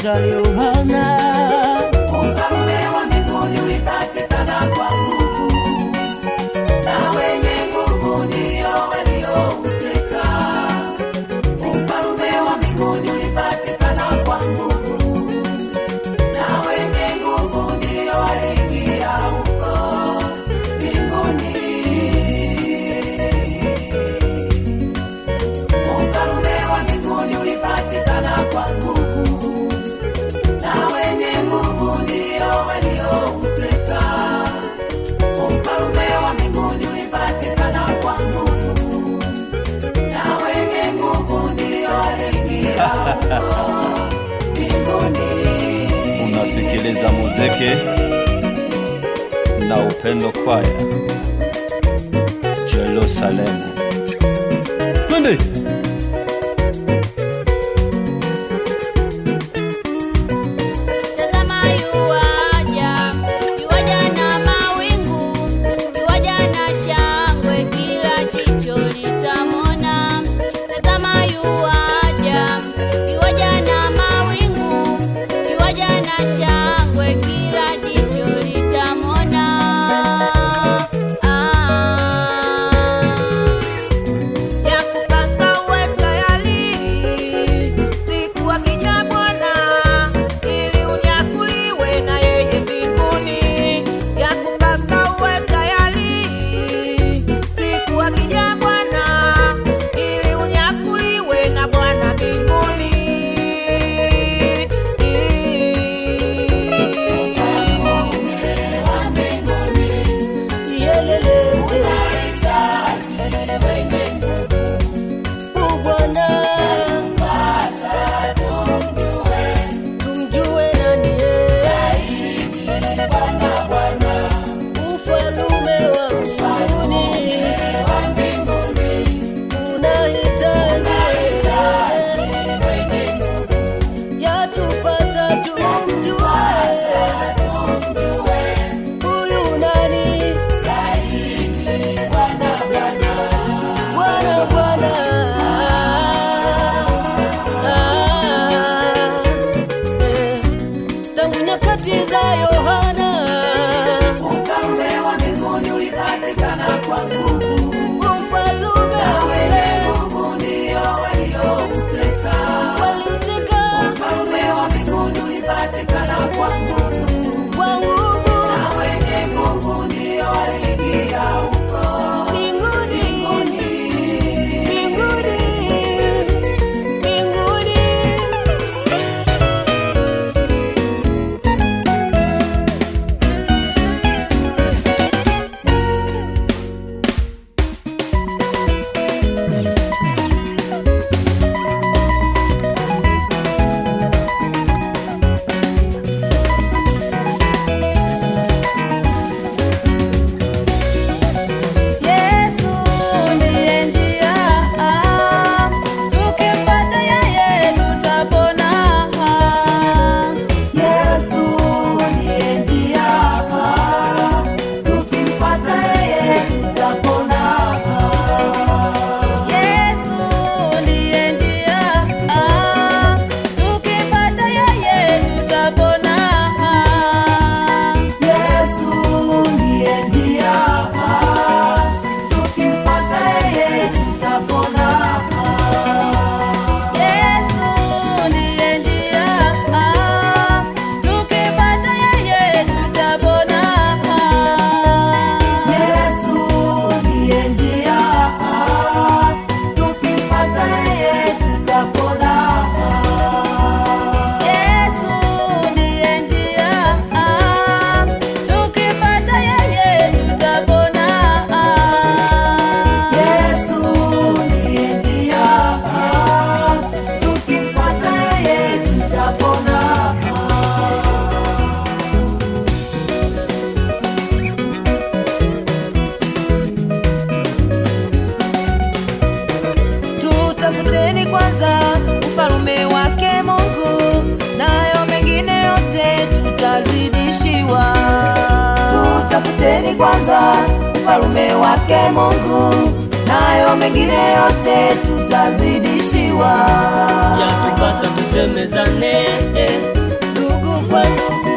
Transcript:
za Yohana. Ufalme wa mbinguni ulipatikana kwa nguvu, na wenye nguvu ndio waliouteka. Ufalme wa mbinguni ulipatikana kwa nguvu, na wenye nguvu ndio waliingia huko mbinguni. Ufalme wa mbinguni ulipatikana kwa nguvu, na wenye nguvu ndio waliouteka. Ufalme wa mbinguni ulipatikana kwa nguvu, na wenye nguvu ndio waliingia huko mbinguni. Unasikiliza muziki na Upendo Kwaya, Jerusalemu. Twende! Nyakati za Yohana, ufalme wa mbinguni ulipatikana kwa nguvu, ufalme wenye nguvu ndio waliouteka. Ufalme wa mbinguni ulipatikana kwa nguvu, na wenye nguvu ndio waliingia huko mbinguni. Tutafuteni kwanza ufalme wake Mungu, nayo mengine yote tutazidishiwa. Tutafuteni kwanza ufalme wake Mungu, nayo mengine yote tutazidishiwa. Yatupasa tusemezane kwa ndugu